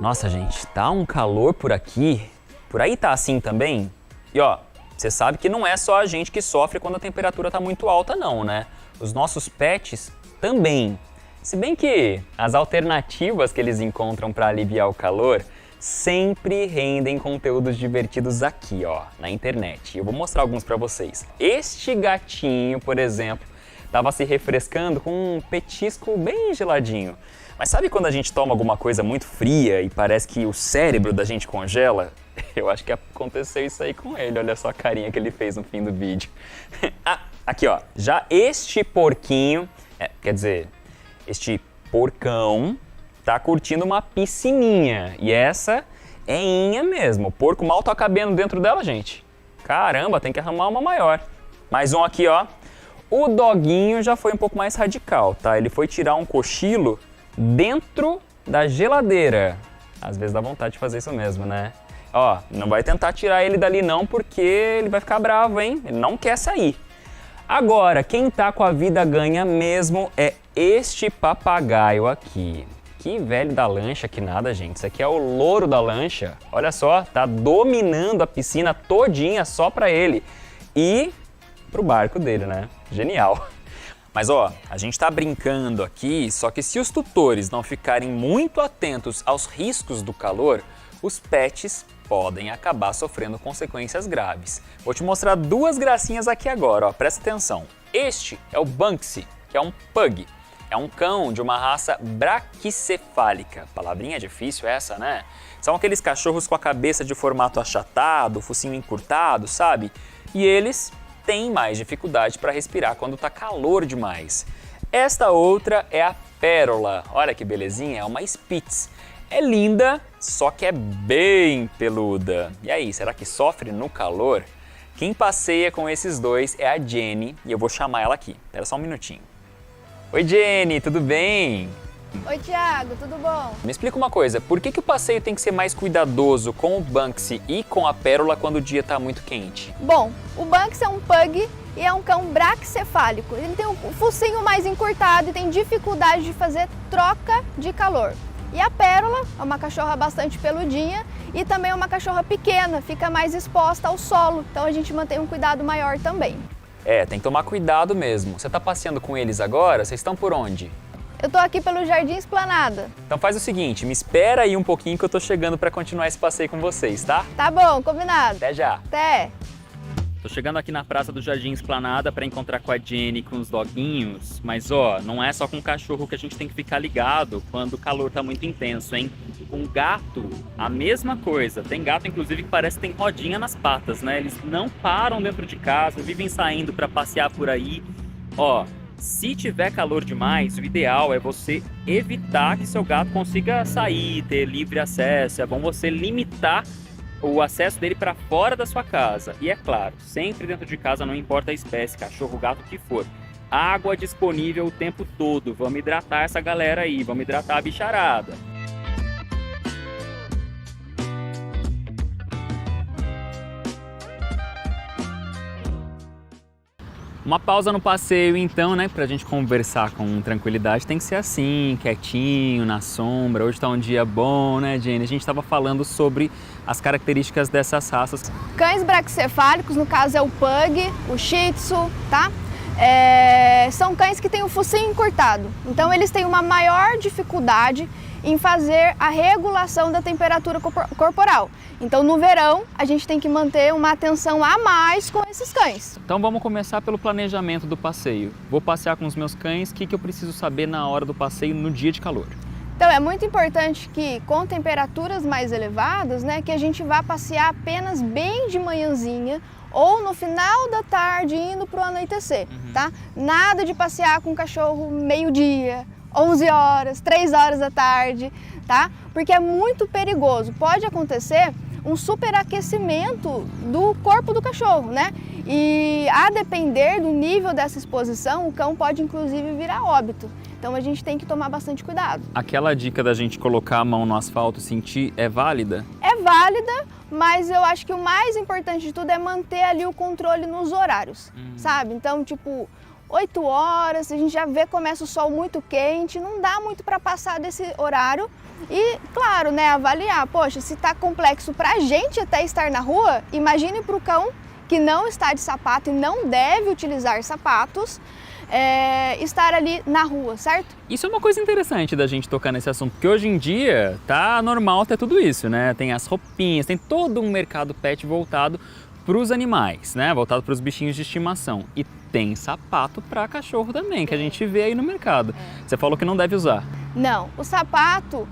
Nossa, gente, tá um calor por aqui. Por aí tá assim também? E ó, você sabe que não é só a gente que sofre quando a temperatura tá muito alta não, né? Os nossos pets também. Se bem que as alternativas que eles encontram para aliviar o calor sempre rendem conteúdos divertidos aqui, ó, na internet. Eu vou mostrar alguns para vocês. Este gatinho, por exemplo, estava se refrescando com um petisco bem geladinho. Mas sabe quando a gente toma alguma coisa muito fria e parece que o cérebro da gente congela? Eu acho que aconteceu isso aí com ele, olha só a carinha que ele fez no fim do vídeo. Ah, aqui ó, já este porquinho, quer dizer, este porcão tá curtindo uma piscininha. E essa é inha mesmo, o porco mal tá cabendo dentro dela, gente. Caramba, tem que arrumar uma maior. Mais um aqui ó, o doguinho já foi um pouco mais radical, tá? Ele foi tirar um cochilo dentro da geladeira. Às vezes dá vontade de fazer isso mesmo, né? Ó, não vai tentar tirar ele dali não, porque ele vai ficar bravo, hein? Ele não quer sair. Agora, quem tá com a vida ganha mesmo é este papagaio aqui. Que velho da lancha que nada, gente. Isso aqui é o louro da lancha. Olha só, tá dominando a piscina todinha só pra ele. E pro barco dele, né? Genial. Mas ó, a gente tá brincando aqui, só que se os tutores não ficarem muito atentos aos riscos do calor, os pets podem acabar sofrendo consequências graves. Vou te mostrar duas gracinhas aqui agora, ó, presta atenção. Este é o Banksy, que é um pug. É um cão de uma raça braquicefálica. Palavrinha difícil essa, né? São aqueles cachorros com a cabeça de formato achatado, focinho encurtado, sabe? E eles têm mais dificuldade para respirar quando tá calor demais. Esta outra é a Pérola. Olha que belezinha, é uma Spitz. É linda, só que é bem peluda. E aí, será que sofre no calor? Quem passeia com esses dois é a Jenny e eu vou chamar ela aqui. Espera só um minutinho. Oi Jenny, tudo bem? Oi Thiago, tudo bom? Me explica uma coisa, por que o passeio tem que ser mais cuidadoso com o Banksy e com a Pérola quando o dia está muito quente? Bom, o Banksy é um pug e é um cão braquicefálico. Ele tem o focinho mais encurtado e tem dificuldade de fazer troca de calor. E a Pérola é uma cachorra bastante peludinha e também é uma cachorra pequena, fica mais exposta ao solo, então a gente mantém um cuidado maior também. Tem que tomar cuidado mesmo. Você está passeando com eles agora? Vocês estão por onde? Eu tô aqui pelo Jardim Esplanada. Então faz o seguinte, me espera aí um pouquinho que eu tô chegando para continuar esse passeio com vocês, tá? Tá bom, combinado. Até já. Até. Tô chegando aqui na praça do Jardim Esplanada para encontrar com a Jenny, com os doguinhos, mas ó, não é só com o cachorro que a gente tem que ficar ligado quando o calor tá muito intenso, hein? Com gato, a mesma coisa. Tem gato, inclusive, que parece que tem rodinha nas patas, né? Eles não param dentro de casa, vivem saindo para passear por aí. Ó, se tiver calor demais, o ideal é você evitar que seu gato consiga sair, ter livre acesso. É bom você limitar o acesso dele para fora da sua casa. E é claro, sempre dentro de casa, não importa a espécie, cachorro, gato, o que for. Água disponível o tempo todo. Vamos hidratar essa galera aí, vamos hidratar a bicharada. Uma pausa no passeio então, né, pra gente conversar com tranquilidade, tem que ser assim, quietinho, na sombra. Hoje tá um dia bom, né, Jenny? A gente tava falando sobre as características dessas raças. Cães braquicefálicos, no caso é o pug, o shih tzu, tá? São cães que têm o focinho encurtado, então eles têm uma maior dificuldade em fazer a regulação da temperatura corporal. Então no verão a gente tem que manter uma atenção a mais com esses cães. Então vamos começar pelo planejamento do passeio. Vou passear com os meus cães, o que eu preciso saber na hora do passeio no dia de calor? Então é muito importante que com temperaturas mais elevadas, né, que a gente vá passear apenas bem de manhãzinha ou no final da tarde indo para o anoitecer, tá? Nada de passear com o cachorro meio-dia, 11 horas, 3 horas da tarde, tá? Porque é muito perigoso. Pode acontecer um superaquecimento do corpo do cachorro, né? E a depender do nível dessa exposição, o cão pode inclusive virar óbito. Então a gente tem que tomar bastante cuidado. Aquela dica da gente colocar a mão no asfalto e sentir é válida? É válida, mas eu acho que o mais importante de tudo é manter ali o controle nos horários, sabe? Então, tipo, 8 horas, a gente já vê que começa o sol muito quente, não dá muito para passar desse horário. E, claro, né, avaliar, poxa, se está complexo para a gente até estar na rua, imagine para o cão que não está de sapato e não deve utilizar sapatos, estar ali na rua, certo? Isso é uma coisa interessante da gente tocar nesse assunto, porque hoje em dia tá normal ter tudo isso, né? Tem as roupinhas, tem todo um mercado pet voltado para os animais, né? Voltado para os bichinhos de estimação. E tem sapato para cachorro também, que a gente vê aí no mercado. Você falou que não deve usar. Não, o sapato,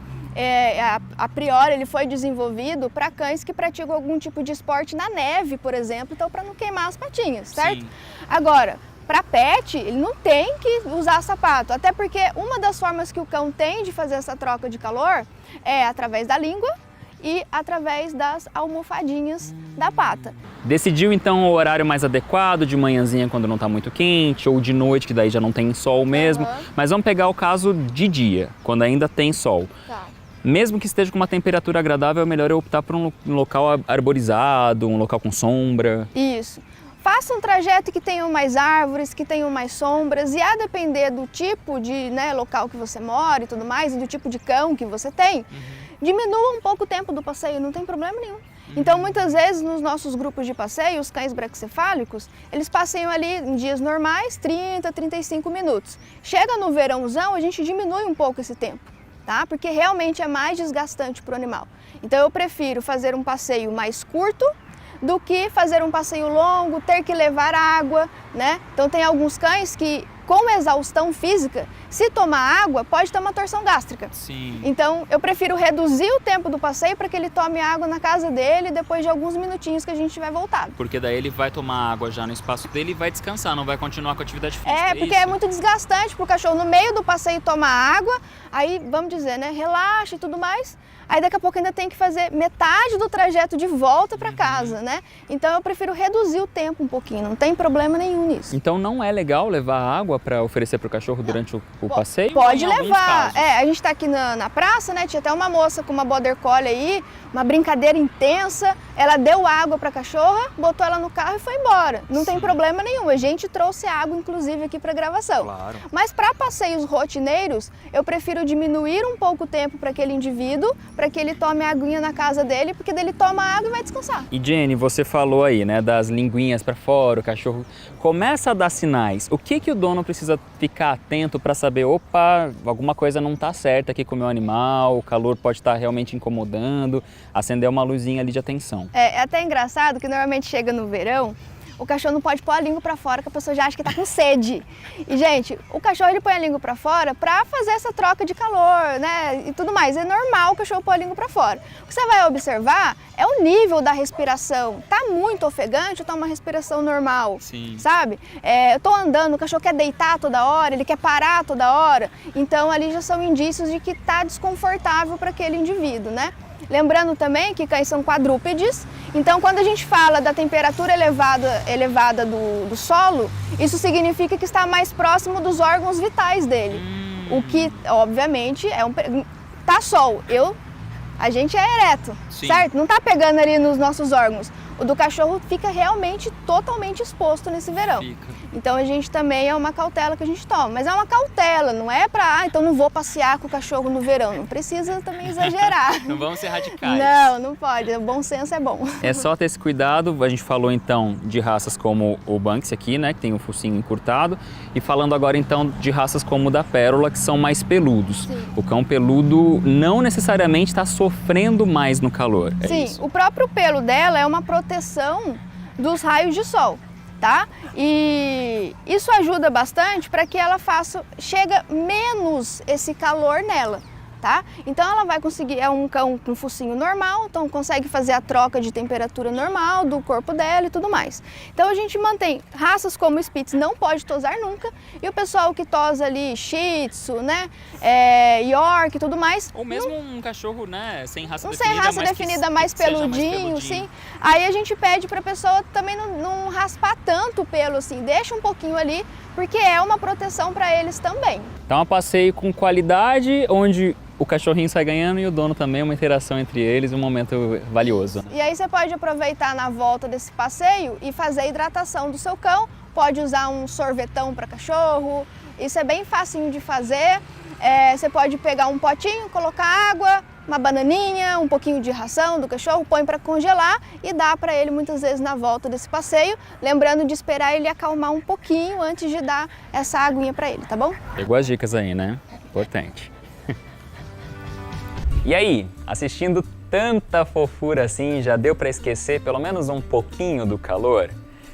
a priori, ele foi desenvolvido para cães que praticam algum tipo de esporte na neve, por exemplo, então para não queimar as patinhas, certo? Sim. Agora, para pet, ele não tem que usar sapato, até porque uma das formas que o cão tem de fazer essa troca de calor é através da língua e através das almofadinhas da pata. Decidiu então o horário mais adequado, de manhãzinha quando não está muito quente, ou de noite, que daí já não tem sol mesmo. Mas vamos pegar o caso de dia, quando ainda tem sol. Tá. Mesmo que esteja com uma temperatura agradável, é melhor eu optar por um local arborizado, um local com sombra. Isso. Faça um trajeto que tenham mais árvores, que tenham mais sombras, e a depender do tipo de local que você mora e tudo mais, e do tipo de cão que você tem, diminua um pouco o tempo do passeio, não tem problema nenhum. Então, muitas vezes, nos nossos grupos de passeio, os cães braquicefálicos, eles passeiam ali em dias normais, 30, 35 minutos. Chega no verãozão, a gente diminui um pouco esse tempo, tá? Porque realmente é mais desgastante para o animal. Então, eu prefiro fazer um passeio mais curto do que fazer um passeio longo, ter que levar água, né? Então, tem alguns cães que, com exaustão física, se tomar água, pode ter uma torção gástrica. Sim. Então, eu prefiro reduzir o tempo do passeio para que ele tome água na casa dele depois de alguns minutinhos que a gente tiver voltado. Porque daí ele vai tomar água já no espaço dele e vai descansar, não vai continuar com a atividade física. Porque é muito desgastante para o cachorro no meio do passeio tomar água, aí, vamos dizer, né, relaxa e tudo mais. Aí daqui a pouco ainda tem que fazer metade do trajeto de volta para casa, né? Então eu prefiro reduzir o tempo um pouquinho, não tem problema nenhum nisso. Então não é legal levar água para oferecer para o cachorro durante o passeio? Pode Em alguns levar. casos? A gente está aqui na praça, né? Tinha até uma moça com uma border collie aí, uma brincadeira intensa. Ela deu água para a cachorra, botou ela no carro e foi embora. Não tem problema nenhum. A gente trouxe água, inclusive, aqui para gravação. Claro. Mas para passeios rotineiros, eu prefiro diminuir um pouco o tempo para aquele indivíduo, para que ele tome a aguinha na casa dele, porque daí ele toma água e vai descansar. E Jenny, você falou aí, né, das linguinhas para fora, o cachorro começa a dar sinais. O que o dono precisa ficar atento para saber, opa, alguma coisa não está certa aqui com o meu animal, o calor pode estar realmente incomodando, acender uma luzinha ali de atenção. É até engraçado que normalmente chega no verão, o cachorro não pode pôr a língua para fora, que a pessoa já acha que está com sede. E, gente, o cachorro ele põe a língua para fora para fazer essa troca de calor, né? E tudo mais. É normal o cachorro pôr a língua para fora. O que você vai observar é o nível da respiração. Tá muito ofegante ou tá uma respiração normal? Sim. Sabe? Eu tô andando, o cachorro quer deitar toda hora, ele quer parar toda hora. Então, ali já são indícios de que tá desconfortável para aquele indivíduo, né? Lembrando também que cães são quadrúpedes, então quando a gente fala da temperatura elevada do solo, isso significa que está mais próximo dos órgãos vitais dele. O que, obviamente, tá sol, a gente é ereto, Sim. certo? Não tá pegando ali nos nossos órgãos. O do cachorro fica realmente totalmente exposto nesse verão. Fica. Então a gente também é uma cautela que a gente toma. Mas é uma cautela, não é pra, então não vou passear com o cachorro no verão. Não precisa também exagerar. Não vamos ser radicais. Não pode. O bom senso é bom. É só ter esse cuidado. A gente falou então de raças como o Banksy aqui, né, que tem o focinho encurtado. E falando agora então de raças como o da Pérola, que são mais peludos. Sim. O cão peludo não necessariamente está sofrendo mais no calor. Sim, isso. o próprio pelo dela é uma proteção dos raios de sol, tá? E isso ajuda bastante para que ela chega menos esse calor nela, tá? Então ela vai conseguir, é um cão com focinho normal, então consegue fazer a troca de temperatura normal do corpo dela e tudo mais. Então a gente mantém raças como o Spitz, não pode tosar nunca, e o pessoal que tosa ali Shih Tzu, né, York e tudo mais. Ou mesmo um cachorro, né, sem raça sem raça definida, mais peludinho, sim. Aí a gente pede para a pessoa também não raspar tanto o pelo assim, deixa um pouquinho ali, porque é uma proteção para eles também. Então, um passeio com qualidade, onde o cachorrinho sai ganhando e o dono também, uma interação entre eles, um momento valioso. E aí você pode aproveitar na volta desse passeio e fazer a hidratação do seu cão pode usar um sorvetão para cachorro, isso é bem facinho de fazer. Você pode pegar um potinho, colocar água, uma bananinha, um pouquinho de ração do cachorro, põe para congelar e dá para ele muitas vezes na volta desse passeio, lembrando de esperar ele acalmar um pouquinho antes de dar essa aguinha para ele, tá bom? Pegou as dicas aí, né? Importante. E aí, assistindo tanta fofura assim, já deu para esquecer pelo menos um pouquinho do calor?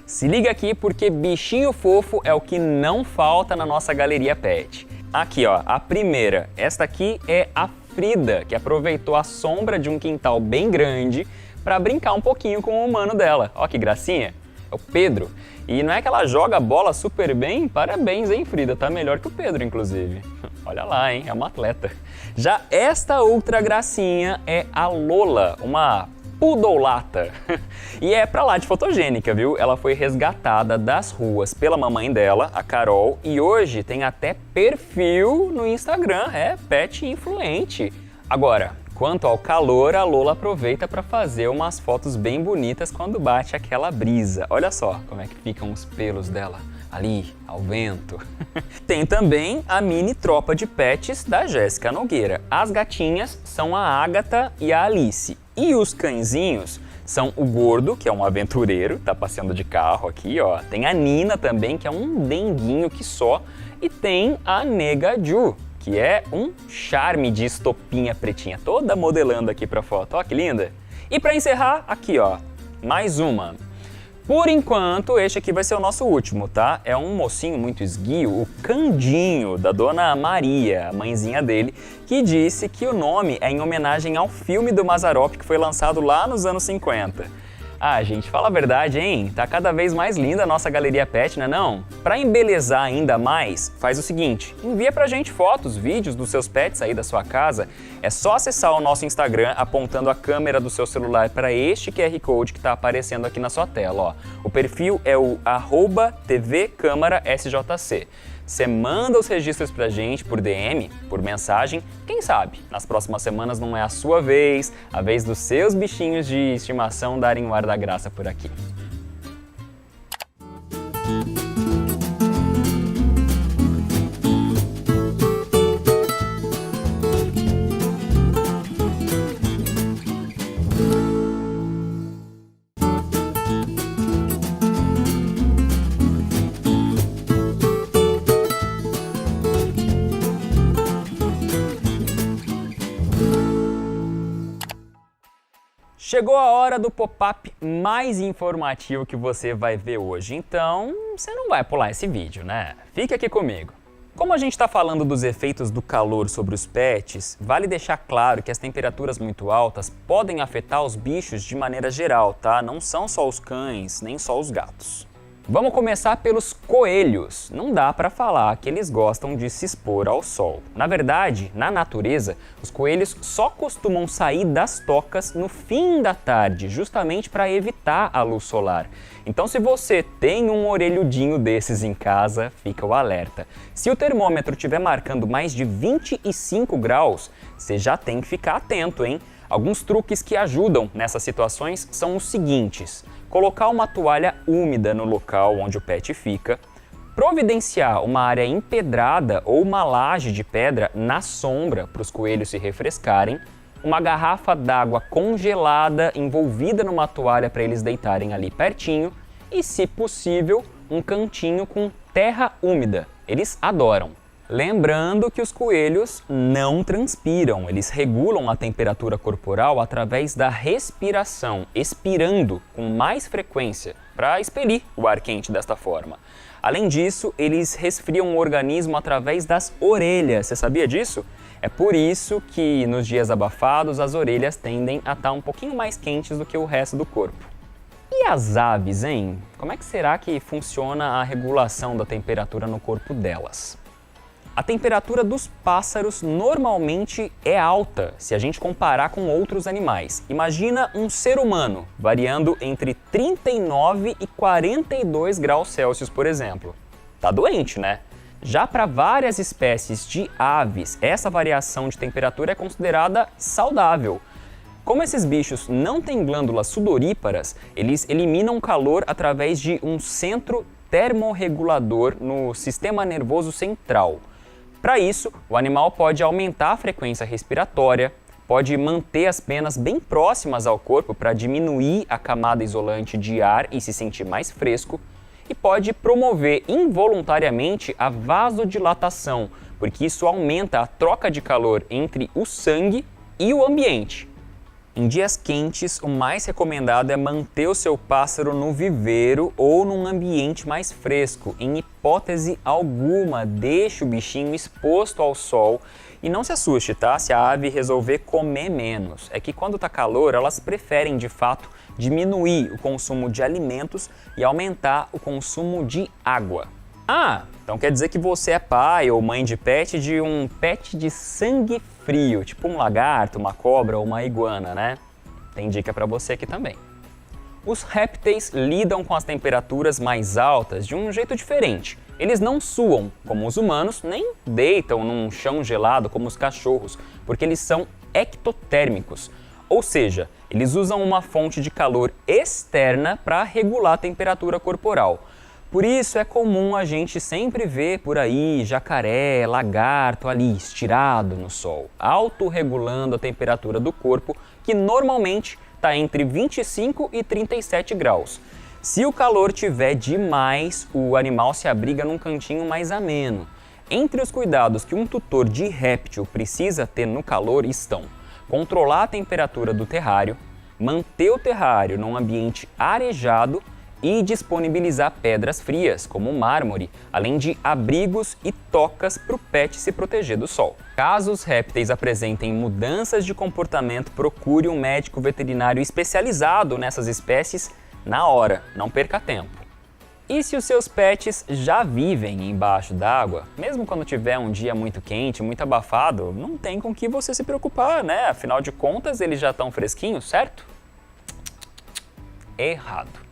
Se liga aqui porque bichinho fofo é o que não falta na nossa galeria pet. Aqui ó, a primeira, esta aqui é a Frida, que aproveitou a sombra de um quintal bem grande para brincar um pouquinho com o humano dela. Ó que gracinha, é o Pedro. E não é que ela joga bola super bem? Parabéns, hein, Frida, tá melhor que o Pedro, inclusive. Olha lá, hein, é uma atleta. Já esta outra gracinha é a Lola, uma pudolata. E é pra lá de fotogênica, viu? Ela foi resgatada das ruas pela mamãe dela, a Carol, e hoje tem até perfil no Instagram, é pet influente. Agora, quanto ao calor, a Lola aproveita para fazer umas fotos bem bonitas quando bate aquela brisa. Olha só como é que ficam os pelos dela ali, ao vento. Tem também a mini tropa de pets da Jéssica Nogueira. As gatinhas são a Ágata e a Alice. E os cãezinhos são o Gordo, que é um aventureiro, tá passeando de carro aqui, ó. Tem a Nina também, que é um denguinho que só. E tem a Nega Ju, que é um charme de estopinha pretinha, toda modelando aqui pra foto. Ó que linda! E pra encerrar, aqui ó, mais uma. Por enquanto, este aqui vai ser o nosso último, tá? É um mocinho muito esguio, o Candinho, da Dona Maria, a mãezinha dele, que disse que o nome é em homenagem ao filme do Mazzaropi que foi lançado lá nos anos 50. Ah, gente, fala a verdade, hein? Tá cada vez mais linda a nossa galeria pet, né não? Pra embelezar ainda mais, faz o seguinte, envia pra gente fotos, vídeos dos seus pets aí da sua casa. É só acessar o nosso Instagram apontando a câmera do seu celular para este QR Code que tá aparecendo aqui na sua tela, ó. O perfil é o @tvcâmerasjc. Você manda os registros pra gente por DM, por mensagem, quem sabe nas próximas semanas não é a sua vez, a vez dos seus bichinhos de estimação darem o ar da graça por aqui. Chegou a hora do pop-up mais informativo que você vai ver hoje, então você não vai pular esse vídeo, né? Fique aqui comigo. Como a gente está falando dos efeitos do calor sobre os pets, vale deixar claro que as temperaturas muito altas podem afetar os bichos de maneira geral, tá? Não são só os cães, nem só os gatos. Vamos começar pelos coelhos. Não dá para falar que eles gostam de se expor ao sol. Na verdade, na natureza, os coelhos só costumam sair das tocas no fim da tarde, justamente para evitar a luz solar. Então, se você tem um orelhudinho desses em casa, fica o alerta. Se o termômetro estiver marcando mais de 25 graus, você já tem que ficar atento, hein? Alguns truques que ajudam nessas situações são os seguintes: colocar uma toalha úmida no local onde o pet fica, providenciar uma área empedrada ou uma laje de pedra na sombra para os coelhos se refrescarem, uma garrafa d'água congelada envolvida numa toalha para eles deitarem ali pertinho e, se possível, um cantinho com terra úmida. Eles adoram. Lembrando que os coelhos não transpiram, eles regulam a temperatura corporal através da respiração, expirando com mais frequência para expelir o ar quente desta forma. Além disso, eles resfriam o organismo através das orelhas, você sabia disso? É por isso que nos dias abafados as orelhas tendem a estar um pouquinho mais quentes do que o resto do corpo. E as aves, hein? Como é que será que funciona a regulação da temperatura no corpo delas? A temperatura dos pássaros normalmente é alta se a gente comparar com outros animais. Imagina um ser humano variando entre 39 e 42 graus Celsius, por exemplo. Tá doente, né? Já para várias espécies de aves, essa variação de temperatura é considerada saudável. Como esses bichos não têm glândulas sudoríparas, eles eliminam calor através de um centro termorregulador no sistema nervoso central. Para isso, o animal pode aumentar a frequência respiratória, pode manter as penas bem próximas ao corpo para diminuir a camada isolante de ar e se sentir mais fresco, e pode promover involuntariamente a vasodilatação, porque isso aumenta a troca de calor entre o sangue e o ambiente. Em dias quentes, o mais recomendado é manter o seu pássaro no viveiro ou num ambiente mais fresco. Em hipótese alguma, deixe o bichinho exposto ao sol e não se assuste, tá? Se a ave resolver comer menos. É que quando está calor, elas preferem, de fato, diminuir o consumo de alimentos e aumentar o consumo de água. Ah, então quer dizer que você é pai ou mãe de um pet de sangue frio, tipo um lagarto, uma cobra ou uma iguana, né? Tem dica para você aqui também. Os répteis lidam com as temperaturas mais altas de um jeito diferente. Eles não suam, como os humanos, nem deitam num chão gelado, como os cachorros, porque eles são ectotérmicos. Ou seja, eles usam uma fonte de calor externa para regular a temperatura corporal. Por isso é comum a gente sempre ver por aí jacaré, lagarto ali estirado no sol, autorregulando a temperatura do corpo, que normalmente está entre 25 e 37 graus. Se o calor tiver demais, o animal se abriga num cantinho mais ameno. Entre os cuidados que um tutor de réptil precisa ter no calor estão controlar a temperatura do terrário, manter o terrário num ambiente arejado e disponibilizar pedras frias, como mármore, além de abrigos e tocas para o pet se proteger do sol. Caso os répteis apresentem mudanças de comportamento, procure um médico veterinário especializado nessas espécies na hora, não perca tempo. E se os seus pets já vivem embaixo d'água, mesmo quando tiver um dia muito quente, muito abafado, não tem com que você se preocupar, né? Afinal de contas, eles já estão fresquinhos, certo? Errado.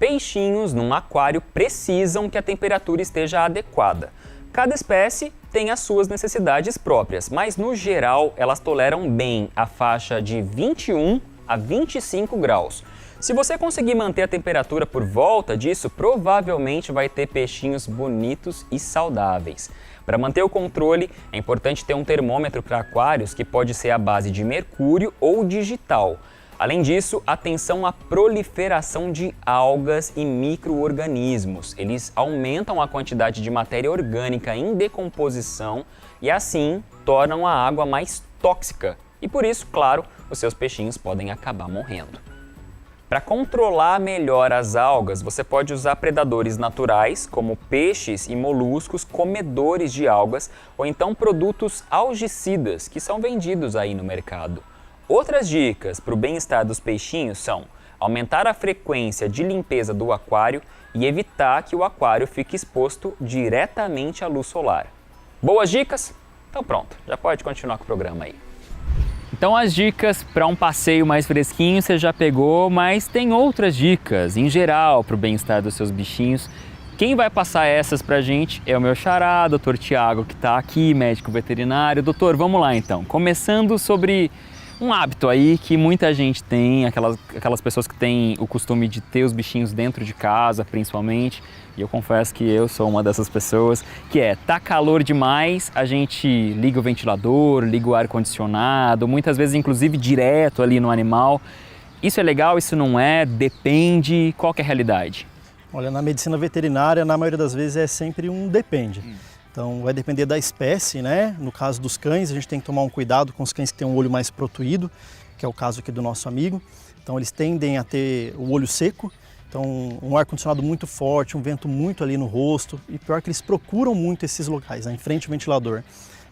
Peixinhos num aquário precisam que a temperatura esteja adequada. Cada espécie tem as suas necessidades próprias, mas no geral elas toleram bem a faixa de 21 a 25 graus. Se você conseguir manter a temperatura por volta disso, provavelmente vai ter peixinhos bonitos e saudáveis. Para manter o controle, é importante ter um termômetro para aquários que pode ser à base de mercúrio ou digital. Além disso, atenção à proliferação de algas e micro-organismos. Eles aumentam a quantidade de matéria orgânica em decomposição e assim tornam a água mais tóxica. E por isso, claro, os seus peixinhos podem acabar morrendo. Para controlar melhor as algas, você pode usar predadores naturais, como peixes e moluscos comedores de algas, ou então produtos algicidas, que são vendidos aí no mercado. Outras dicas para o bem-estar dos peixinhos são aumentar a frequência de limpeza do aquário e evitar que o aquário fique exposto diretamente à luz solar. Boas dicas? Então pronto, já pode continuar com o programa aí. Então as dicas para um passeio mais fresquinho você já pegou, mas tem outras dicas em geral para o bem-estar dos seus bichinhos. Quem vai passar essas pra gente é o meu xará, Dr. Tiago, que está aqui, médico veterinário. Doutor, vamos lá então. Começando sobre um hábito aí que muita gente tem, aquelas pessoas que têm o costume de ter os bichinhos dentro de casa, principalmente, e eu confesso que eu sou uma dessas pessoas, que tá calor demais, a gente liga o ventilador, liga o ar-condicionado, muitas vezes inclusive direto ali no animal. Isso é legal, isso não é? Depende, qual que é a realidade? Olha, na medicina veterinária, na maioria das vezes é sempre um depende. Então vai depender da espécie, né? No caso dos cães, a gente tem que tomar um cuidado com os cães que têm um olho mais protuído, que é o caso aqui do nosso amigo. Então eles tendem a ter o olho seco, então um ar-condicionado muito forte, um vento muito ali no rosto, e pior que eles procuram muito esses locais, né? Em frente ao ventilador.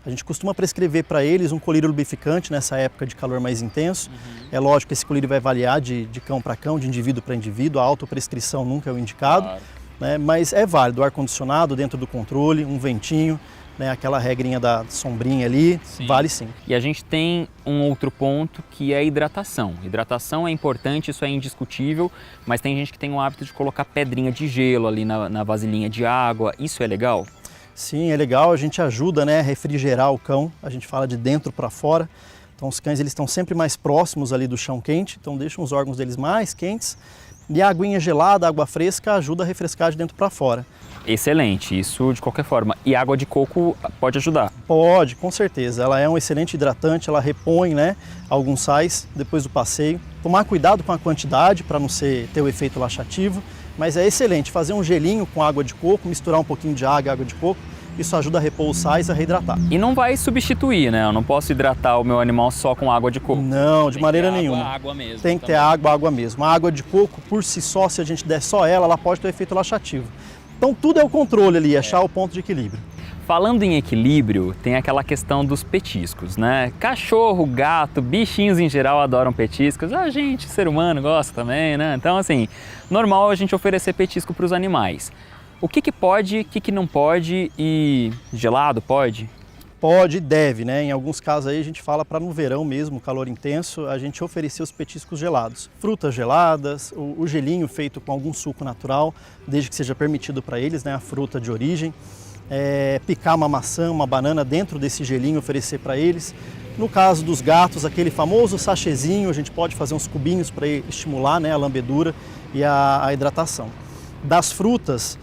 A gente costuma prescrever para eles um colírio lubrificante nessa época de calor mais intenso. É lógico que esse colírio vai variar de cão para cão, de indivíduo para indivíduo, a autoprescrição nunca é o indicado. Claro. Né, mas é válido, o ar-condicionado dentro do controle, um ventinho, né, aquela regrinha da sombrinha ali, sim. Vale sim. E a gente tem um outro ponto que é a hidratação. Hidratação é importante, isso é indiscutível, mas tem gente que tem o hábito de colocar pedrinha de gelo ali na vasilhinha de água, isso é legal? Sim, é legal, a gente ajuda, né, a refrigerar o cão, a gente fala de dentro para fora. Então os cães eles estão sempre mais próximos ali do chão quente, então deixam os órgãos deles mais quentes. E a aguinha gelada, a água fresca, ajuda a refrescar de dentro para fora. Excelente, isso de qualquer forma. E água de coco pode ajudar? Pode, com certeza. Ela é um excelente hidratante, ela repõe, né, alguns sais depois do passeio. Tomar cuidado com a quantidade para não ter o efeito laxativo, mas é excelente fazer um gelinho com água de coco, misturar um pouquinho de água e água de coco. Isso ajuda a repor os sais e a reidratar. E não vai substituir, né? Eu não posso hidratar o meu animal só com água de coco. Não, de maneira nenhuma. Água mesmo. Tem que ter água mesmo. A água de coco, por si só, se a gente der só ela pode ter um efeito laxativo. Então tudo é o controle ali, achar o ponto de equilíbrio. Falando em equilíbrio, tem aquela questão dos petiscos, né? Cachorro, gato, bichinhos em geral adoram petiscos. A gente, ser humano, gosta também, né? Então, assim, normal a gente oferecer petisco para os animais. O que pode, o que não pode e gelado pode? Pode e deve, né? Em alguns casos aí a gente fala para no verão mesmo, calor intenso, a gente oferecer os petiscos gelados. Frutas geladas, o gelinho feito com algum suco natural, desde que seja permitido para eles, né? A fruta de origem. Picar uma maçã, uma banana dentro desse gelinho, oferecer para eles. No caso dos gatos, aquele famoso sachêzinho, a gente pode fazer uns cubinhos para estimular, né, a lambedura e a hidratação. Das frutas,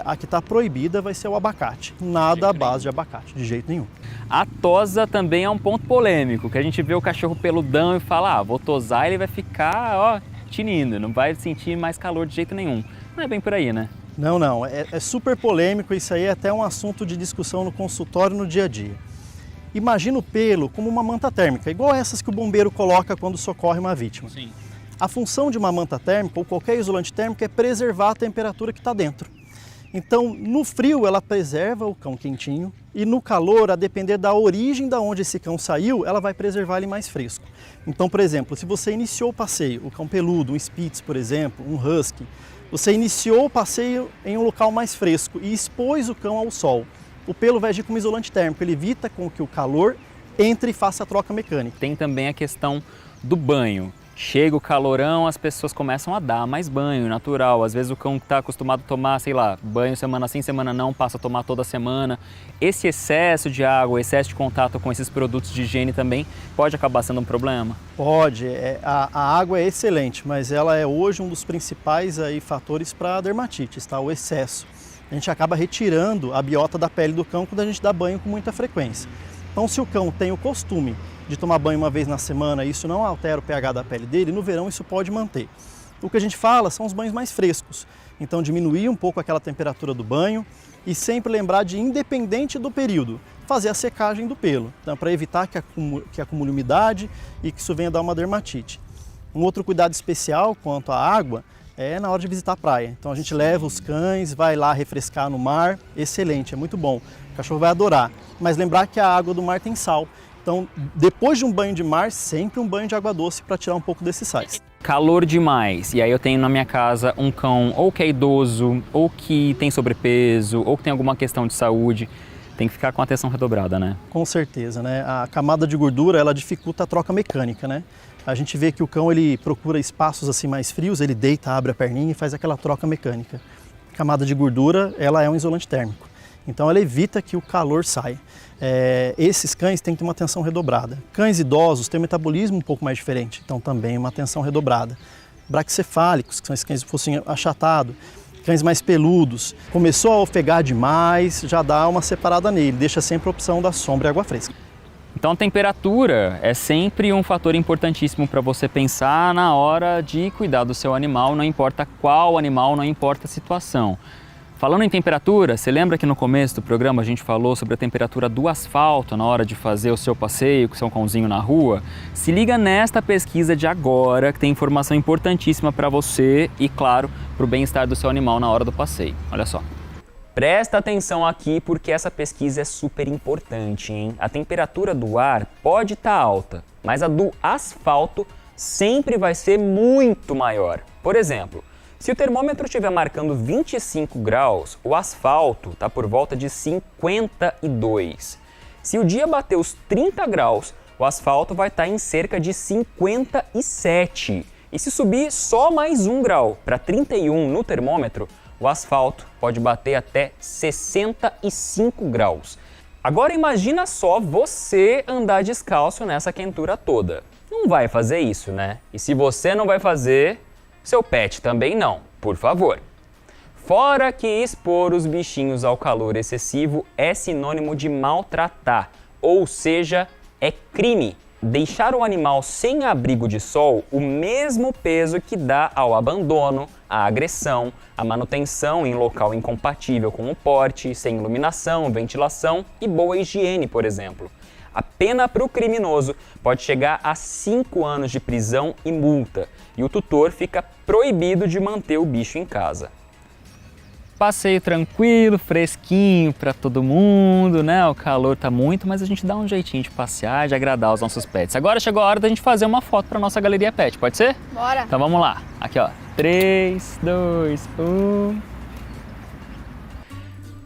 a que está proibida vai ser o abacate. Nada à base de abacate, de jeito nenhum. A tosa também é um ponto polêmico, que a gente vê o cachorro peludão e fala, vou tosar, ele vai ficar, tinindo, não vai sentir mais calor de jeito nenhum. Não é bem por aí, né? Não, é super polêmico, isso aí é até um assunto de discussão no consultório no dia a dia. Imagina o pelo como uma manta térmica, igual essas que o bombeiro coloca quando socorre uma vítima. Sim. A função de uma manta térmica ou qualquer isolante térmico é preservar a temperatura que está dentro. Então, no frio ela preserva o cão quentinho e no calor, a depender da origem da onde esse cão saiu, ela vai preservar ele mais fresco. Então, por exemplo, se você iniciou o passeio, o cão peludo, um Spitz, por exemplo, um Husky, você iniciou o passeio em um local mais fresco e expôs o cão ao sol. O pelo vai agir como isolante térmico, ele evita com que o calor entre e faça a troca mecânica. Tem também a questão do banho. Chega o calorão, as pessoas começam a dar mais banho, natural. Às vezes o cão está acostumado a tomar, banho semana sim, semana não, passa a tomar toda semana. Esse excesso de água, excesso de contato com esses produtos de higiene também pode acabar sendo um problema? Pode. A água é excelente, mas ela é hoje um dos principais fatores para a dermatite, tá? O excesso. A gente acaba retirando a biota da pele do cão quando a gente dá banho com muita frequência. Então, se o cão tem o costume de tomar banho uma vez na semana e isso não altera o pH da pele dele, no verão isso pode manter. O que a gente fala são os banhos mais frescos. Então, diminuir um pouco aquela temperatura do banho e sempre lembrar de, independente do período, fazer a secagem do pelo, então, para evitar que acumule umidade e que isso venha dar uma dermatite. Um outro cuidado especial quanto à água é na hora de visitar a praia. Então a gente leva os cães, vai lá refrescar no mar, excelente, é muito bom. O cachorro vai adorar. Mas lembrar que a água do mar tem sal. Então, depois de um banho de mar, sempre um banho de água doce para tirar um pouco desses sais. Calor demais, e aí eu tenho na minha casa um cão ou que é idoso, ou que tem sobrepeso, ou que tem alguma questão de saúde. Tem que ficar com atenção redobrada, né? Com certeza, né? A camada de gordura, ela dificulta a troca mecânica, né? A gente vê que o cão, ele procura espaços assim mais frios, ele deita, abre a perninha e faz aquela troca mecânica. A camada de gordura, ela é um isolante térmico. Então ela evita que o calor saia. Esses cães têm que ter uma atenção redobrada. Cães idosos têm um metabolismo um pouco mais diferente, então também uma atenção redobrada. Braquicefálicos, que são esses cães que fossem achatados, cães mais peludos, começou a ofegar demais, já dá uma separada nele, deixa sempre a opção da sombra e água fresca. Então a temperatura é sempre um fator importantíssimo para você pensar na hora de cuidar do seu animal, não importa qual animal, não importa a situação. Falando em temperatura, você lembra que no começo do programa a gente falou sobre a temperatura do asfalto na hora de fazer o seu passeio com o seu cãozinho na rua? Se liga nesta pesquisa de agora, que tem informação importantíssima para você e, claro, para o bem-estar do seu animal na hora do passeio. Olha só. Presta atenção aqui porque essa pesquisa é super importante, hein? A temperatura do ar pode estar alta, mas a do asfalto sempre vai ser muito maior. Por exemplo, se o termômetro estiver marcando 25 graus, o asfalto está por volta de 52. Se o dia bater os 30 graus, o asfalto vai estar em cerca de 57. E se subir só mais 1 grau para 31 no termômetro, o asfalto pode bater até 65 graus. Agora imagina só você andar descalço nessa quentura toda. Não vai fazer isso, né? E se você não vai fazer, Seu pet também não, por favor. Fora que expor os bichinhos ao calor excessivo é sinônimo de maltratar, ou seja, é crime. Deixar o animal sem abrigo de sol o mesmo peso que dá ao abandono, à agressão, à manutenção em local incompatível com o porte, sem iluminação, ventilação e boa higiene, por exemplo. A pena para o criminoso pode chegar a 5 anos de prisão e multa, e o tutor fica proibido de manter o bicho em casa. Passeio tranquilo, fresquinho para todo mundo, né? O calor tá muito, mas a gente dá um jeitinho de passear, de agradar os nossos pets. Agora chegou a hora da gente fazer uma foto para nossa galeria pet, pode ser? Bora! Então vamos lá. Aqui, ó. 3, 2, 1...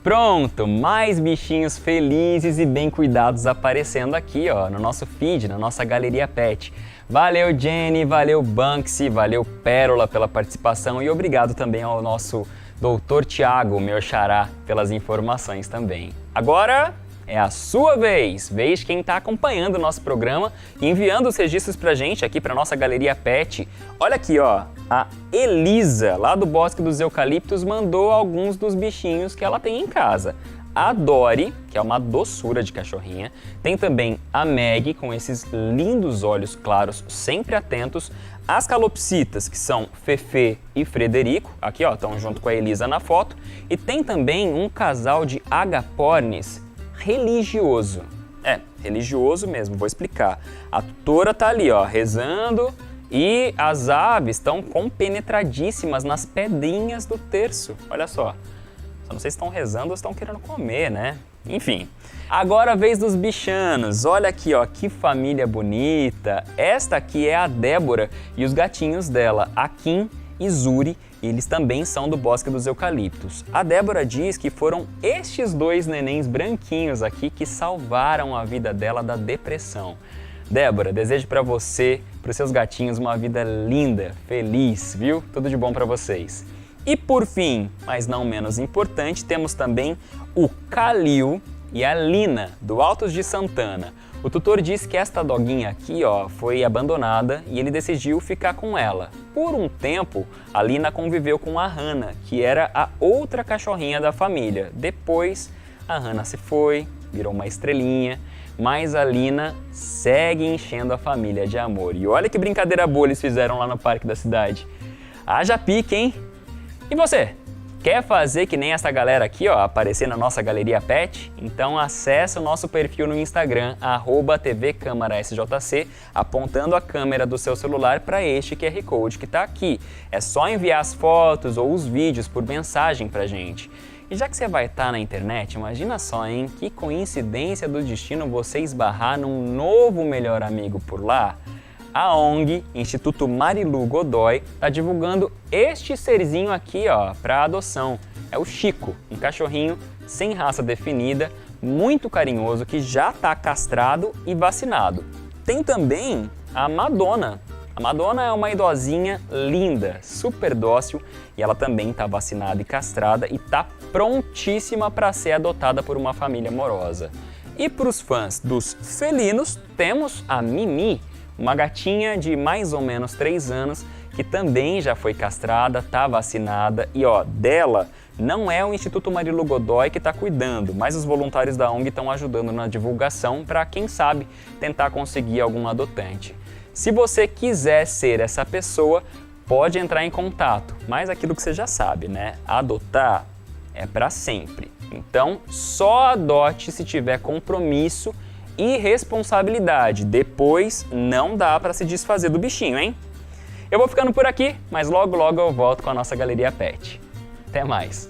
Pronto, mais bichinhos felizes e bem cuidados aparecendo aqui, ó, no nosso feed, na nossa galeria pet. Valeu, Jenny, valeu, Banksy, valeu, Pérola, pela participação e obrigado também ao nosso Dr. Tiago, meu xará, pelas informações também. Agora é a sua vez de quem está acompanhando o nosso programa e enviando os registros pra gente aqui pra nossa galeria pet. Olha aqui, ó, a Elisa, lá do Bosque dos Eucaliptos, mandou alguns dos bichinhos que ela tem em casa. A Dori, que é uma doçura de cachorrinha, tem também a Meg, com esses lindos olhos claros, sempre atentos, as calopsitas, que são Fefe e Frederico, aqui ó, estão junto com a Elisa na foto, e tem também um casal de agapornis religioso. É, religioso mesmo, vou explicar. A tutora tá ali, ó, rezando, e as aves estão compenetradíssimas nas pedrinhas do terço, olha só. Só não sei se estão rezando ou estão querendo comer, né? Enfim. Agora a vez dos bichanos. Olha aqui, ó, que família bonita. Esta aqui é a Débora e os gatinhos dela, a Kim e Zuri. E eles também são do Bosque dos Eucaliptos. A Débora diz que foram estes dois nenéns branquinhos aqui que salvaram a vida dela da depressão. Débora, desejo para você, para os seus gatinhos, uma vida linda, feliz, viu? Tudo de bom para vocês. E por fim, mas não menos importante, temos também o Calil e a Lina, do Altos de Santana. O tutor diz que esta doguinha aqui, ó, foi abandonada e ele decidiu ficar com ela. Por um tempo, a Lina conviveu com a Hannah, que era a outra cachorrinha da família. Depois, a Hannah se foi, virou uma estrelinha, mas a Lina segue enchendo a família de amor. E olha que brincadeira boa eles fizeram lá no Parque da Cidade. Haja pique, hein? E você? Quer fazer que nem essa galera aqui, ó, aparecer na nossa galeria pet? Então acessa o nosso perfil no Instagram, @tvcâmarasjc, apontando a câmera do seu celular para este QR Code que está aqui. É só enviar as fotos ou os vídeos por mensagem pra gente. E já que você vai estar na internet, imagina só, hein? Que coincidência do destino você esbarrar num novo melhor amigo por lá. A ONG, Instituto Marilu Godoy, está divulgando este serzinho aqui, ó, para adoção. É o Chico, um cachorrinho sem raça definida, muito carinhoso, que já está castrado e vacinado. Tem também a Madonna. A Madonna é uma idosinha linda, super dócil, e ela também está vacinada e castrada e está prontíssima para ser adotada por uma família amorosa. E para os fãs dos felinos, temos a Mimi, uma gatinha de mais ou menos 3 anos que também já foi castrada, está vacinada e ó, dela não é o Instituto Marilu Godoy que está cuidando, mas os voluntários da ONG estão ajudando na divulgação para, quem sabe, tentar conseguir algum adotante. Se você quiser ser essa pessoa, pode entrar em contato, mas aquilo que você já sabe, né? Adotar é para sempre. Então, só adote se tiver compromisso e responsabilidade. Depois não dá para se desfazer do bichinho, hein? Eu vou ficando por aqui, mas logo eu volto com a nossa galeria pet. Até mais!